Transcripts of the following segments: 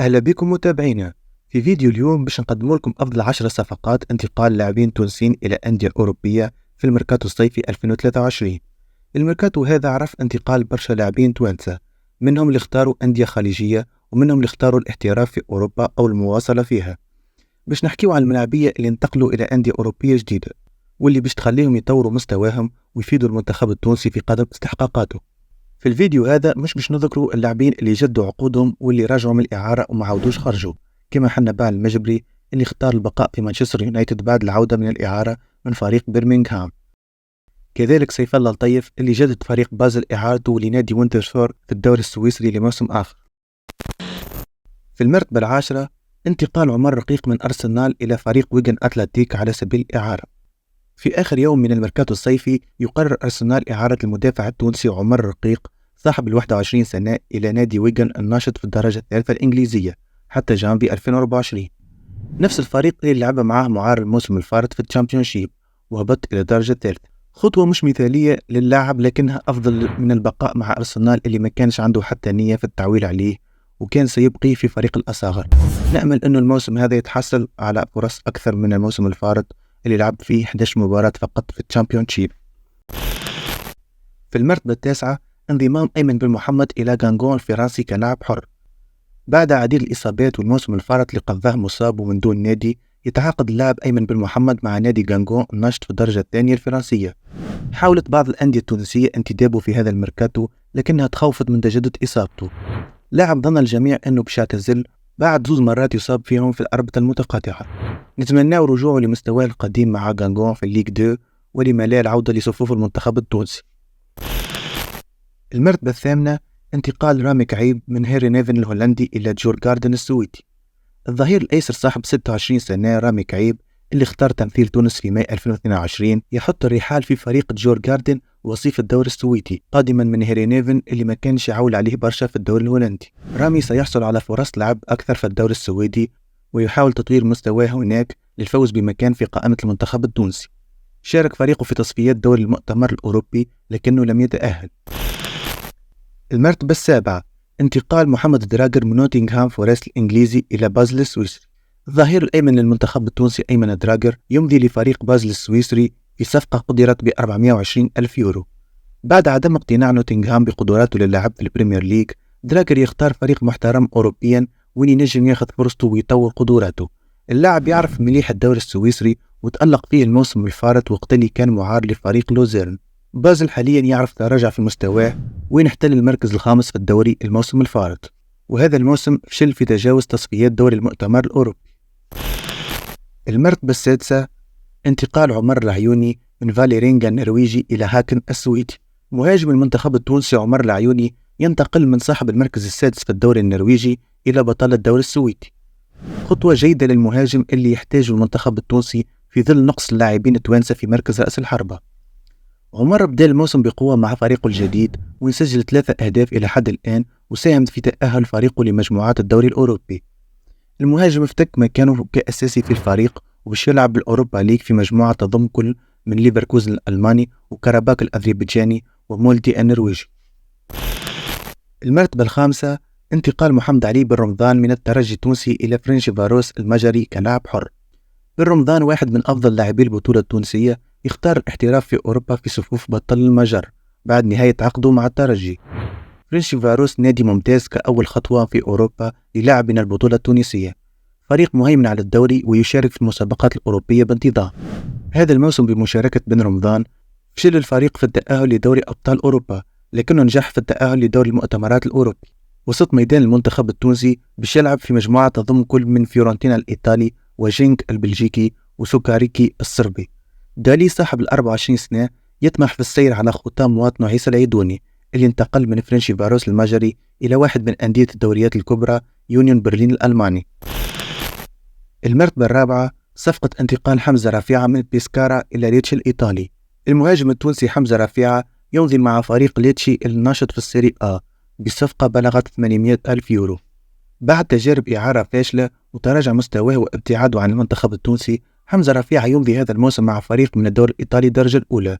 أهلا بكم متابعينا. في فيديو اليوم باش نقدم لكم أفضل 10 صفقات انتقال لاعبين تونسيين إلى أندية أوروبية في الميركاتو الصيفي 2023. الميركاتو هذا عرف انتقال برشا لاعبين توانسة، منهم اللي اختاروا أندية خليجية ومنهم اللي اختاروا الاحتراف في أوروبا أو المواصلة فيها. باش نحكيو عن الملاعبية اللي انتقلوا إلى أندية أوروبية جديدة واللي باش تخليهم يطوروا مستواهم ويفيدوا المنتخب التونسي في قدم استحقاقاته. في الفيديو هذا مش باش نذكروا اللاعبين اللي جدوا عقودهم واللي رجعوا من الإعارة وما عودوش خرجوا، كما حنبال المجبري اللي اختار البقاء في مانشستر يونايتد بعد العودة من الإعارة من فريق برمنغهام. كذلك سيف الله الطيف اللي جدد فريق بازل إعارته لنادي وينترسور في الدوري السويسري لموسم آخر. في المرتبة العاشرة انتقال عمر رقيق من أرسنال إلى فريق ويغن أتلتيك على سبيل الإعارة. في آخر يوم من الميركاتو الصيفي يقرر أرسنال إعارة المدافع التونسي عمر رقيق صاحب 21 سنة إلى نادي ويغن الناشط في الدرجة الثالثة الإنجليزية حتى جانفي 2024، نفس الفريق اللي لعب معاه معار الموسم الفارط في الشامبيونشيب وهبط إلى الدرجة الثالثة. خطوة مش مثالية للاعب لكنها أفضل من البقاء مع أرسنال اللي ما كانش عنده حتى نية في التعويل عليه وكان سيبقي في فريق الأصاغر. نأمل أنه الموسم هذا يتحصل على فرص أكثر من الموسم الفارط اللي لعب فيه 11 مباراة فقط في الشامبيونشيب. في المرتبة التاسعة انضمام أيمن بن محمد إلى غانغون الفرنسي كلاعب حر. بعد عديد الإصابات والموسم الفارط اللي قضاه مصاب ومن دون نادي، يتعاقد اللاعب أيمن بن محمد مع نادي غانغون الناشط في الدرجة الثانية الفرنسية. حاولت بعض الأندية التونسية انتدابه في هذا الميركاتو لكنها تخوفت من تجدد إصابته. لاعب ظن الجميع أنه باش يعتزل بعد 2 مرات يصاب فيهم في الأربطة المتقاطعة. نتمناه رجوعه لمستواه القديم مع غانغون في الليغ 2 ولما لا العودة لصفوف المنتخب التونسي. المرتبة الثامنة انتقال رامي كعيب من هيري نيفن الهولندي إلى جورغاردن السويدي. الظهير الأيسر صاحب 26 سنة رامي كعيب اللي اختار تمثيل تونس في ماي 2022 يحط الرحال في فريق جورغاردن وصيف الدوري السويدي قادما من هيري نيفن اللي ما كانش يعول عليه برشا في الدوري الهولندي. رامي سيحصل على فرص لعب أكثر في الدوري السويدي ويحاول تطوير مستواه هناك للفوز بمكان في قائمة المنتخب التونسي. شارك فريقه في تصفيات دوري المؤتمر الأوروبي لكنه لم يتأهل. المرتبة السابعة انتقال محمد دراجر من نوتنغهام فورست الإنجليزي إلى بازل السويسري. الظهير الأيمن للمنتخب التونسي أيمن دراجر يمضي لفريق بازل السويسري في صفقة قدرت ب420 ألف يورو. بعد عدم اقتناع نوتنغهام بقدراته للعب في البريمير ليج، دراجر يختار فريق محترم أوروبيا واللي ينجم ياخذ فرصته ويطور قدراته. اللاعب يعرف مليح الدوري السويسري وتألق فيه الموسم الفارط وقت اللي كان معار لفريق لوزيرن. بازل حاليا يعرف تراجع في مستواه وين احتل المركز الخامس في الدوري الموسم الفارط، وهذا الموسم فشل في تجاوز تصفيات دوري المؤتمر الأوروبي. المرتبة السادسة انتقال عمر العيوني من فاليرينغا النرويجي إلى هاكن السويدي. مهاجم المنتخب التونسي عمر العيوني ينتقل من صاحب المركز السادس في الدوري النرويجي إلى بطل الدوري السويدي. خطوة جيدة للمهاجم اللي يحتاجه المنتخب التونسي في ظل نقص اللاعبين التوانسة في مركز رأس الحربة. عمر بدأ الموسم بقوة مع فريقه الجديد ويسجل 3 أهداف إلى حد الآن وساهم في تأهل فريقه لمجموعات الدوري الأوروبي. المهاجم افتك مكانه كأساسي في الفريق وباش يلعب بالأوروبا ليج في مجموعة تضم كل من ليفركوزن الألماني وكاراباك الأذربيجاني ومولدي النرويجي. المرتبة الخامسة انتقال محمد علي بن رمضان من الترجي التونسي إلى فرنشفاروس المجري كلاعب حر. بن رمضان واحد من أفضل لاعبي البطولة التونسية، يختار الاحتراف في أوروبا في صفوف بطل المجر بعد نهاية عقده مع الترجي. فرنشفاروس نادي ممتاز كأول خطوة في أوروبا للاعب من البطولة التونسية، فريق مهيمن على الدوري ويشارك في المسابقات الأوروبية بانتظام. هذا الموسم بمشاركة بن رمضان فشل الفريق في التأهل لدوري أبطال أوروبا لكنه نجح في التأهل لدوري المؤتمرات الأوروبي. وسط ميدان المنتخب التونسي باش يلعب في مجموعة تضم كل من فيورنتينا الإيطالي وجينك البلجيكي وسوكاريكي الصربي. دالي صاحب 24 سنة يطمح في السير على خطى مواطنه عيسى العيدوني اللي انتقل من فرنشفاروس المجري إلى واحد من أندية الدوريات الكبرى يونيون برلين الألماني. المرتبة الرابعة صفقة انتقال حمزة رفيعة من بيسكارا إلى ليتشي الإيطالي. المهاجم التونسي حمزة رفيعة يمضي مع فريق ليتشي الناشط في السيري آ بصفقة بلغت 800 ألف يورو. بعد تجارب إعارة فاشلة وتراجع مستواه وابتعاده عن المنتخب التونسي، حمزة رفيعة يمضي هذا الموسم مع فريق من الدوري الإيطالي الدرجة الأولى.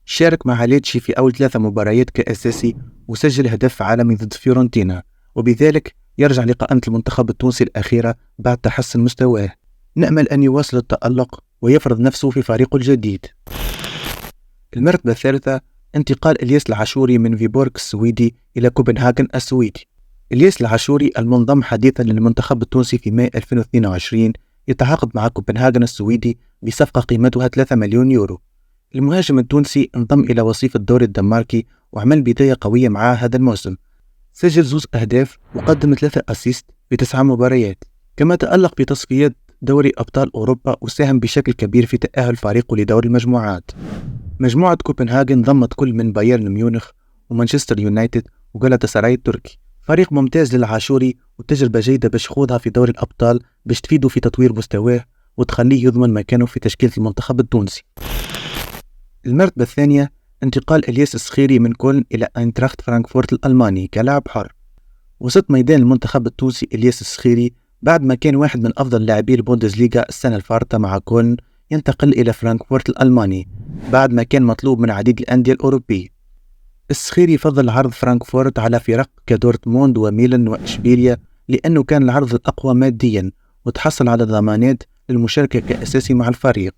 شارك مع ليتشي في أول 3 مباريات كأساسي وسجل هدف عالمي ضد فيورنتينا وبذلك يرجع لقائمة المنتخب التونسي الأخيرة بعد تحسن مستواه. نأمل أن يواصل التألق ويفرض نفسه في فريقه الجديد. المرتبة الثالثة، انتقال إلياس العاشوري من فيبورغ السويدي إلى كوبنهاغن السويدي. إلياس العاشوري المنضم حديثا للمنتخب التونسي في ماي 2022 يتعاقد مع كوبنهاغن السويدي بصفقة قيمتها 3 مليون يورو. المهاجم التونسي انضم إلى وصيف الدوري الدنماركي وعمل بداية قوية معاه هذا الموسم، سجل 2 أهداف وقدم 3 أسيست في 9 مباريات، كما تألق في تصفيات دوري أبطال أوروبا وساهم بشكل كبير في تأهل فريقه لدور المجموعات. مجموعة كوبنهاغن ضمت كل من بايرن ميونخ ومانشستر يونايتد وغالاتا سراي التركي. فريق ممتاز للعاشوري وتجربة جيدة باش يخوضها في دوري الأبطال باش تفيده في تطوير مستواه وتخليه يضمن مكانه في تشكيلة المنتخب التونسي. المرتبة الثانية، انتقال إلياس السخيري من كولن إلى أينتراخت فرانكفورت الألماني كلاعب حر. وسط ميدان المنتخب التونسي إلياس السخيري بعد ما كان واحد من أفضل لاعبي البوندسليغا السنة الفارطة مع كولن ينتقل إلى فرانكفورت الألماني بعد ما كان مطلوب من عديد الأندية الأوروبية. السخيري فضل عرض فرانكفورت على فرق كدورتموند وميلان وإشبيليا لأنه كان العرض الأقوى ماديا وتحصل على ضمانات للمشاركة كأساسي مع الفريق.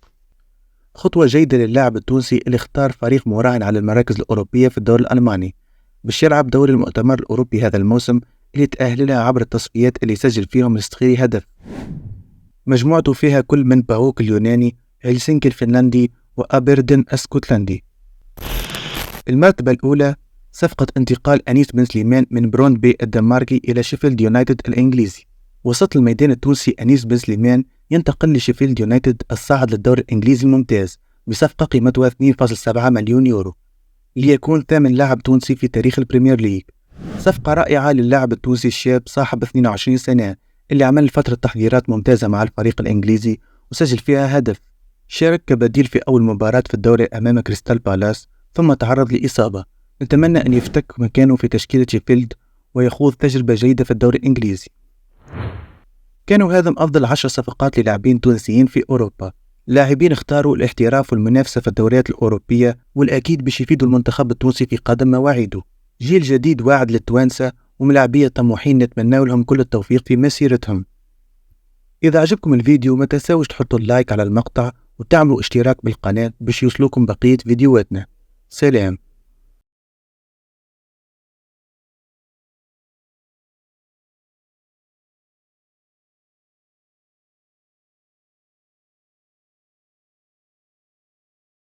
خطوة جيدة للاعب التونسي اللي اختار فريق مراهن على المراكز الأوروبية في الدوري الألماني باش يلعب دوري المؤتمر الأوروبي هذا الموسم اللي تأهل لها عبر التصفيات اللي سجل فيهم السخيري هدف. مجموعته فيها كل من باوك اليوناني، هلسنكي الفنلندي، وأبردن الاسكتلندي. المرتبة الأولى، صفقة انتقال أنيس بن سليمان من برونبي الدنماركي إلى شيفيلد يونايتد الإنجليزي. وسط الميدان التونسي أنيس بن سليمان ينتقل لشيفيلد يونايتد الصاعد للدوري الإنجليزي الممتاز بصفقة قيمتها 2.7 مليون يورو ليكون ثامن لاعب تونسي في تاريخ البريمير ليج. صفقة رائعة للاعب التونسي الشاب صاحب 22 سنة اللي عمل فترة تحضيرات ممتازة مع الفريق الإنجليزي وسجل فيها هدف. شارك كبديل في أول مباراة في الدوري أمام كريستال بالاس ثم تعرض لإصابة. نتمنى أن يفتك مكانه في تشكيلة شيفيلد ويخوض تجربة جيدة في الدوري الإنجليزي. كانوا هذا أفضل 10 صفقات للاعبين تونسيين في أوروبا. لاعبين اختاروا الاحتراف والمنافسة في الدوريات الأوروبية والأكيد باش يفيدوا المنتخب التونسي في قادم مواعيده. جيل جديد واعد للتوانسة وملاعبية طموحين نتمنى لهم كل التوفيق في مسيرتهم. إذا عجبكم الفيديو ما تنسوش تحطوا اللايك على المقطع وتعملوا اشتراك بالقناة باش يوصلوكم بقية فيديوهاتنا. سلام.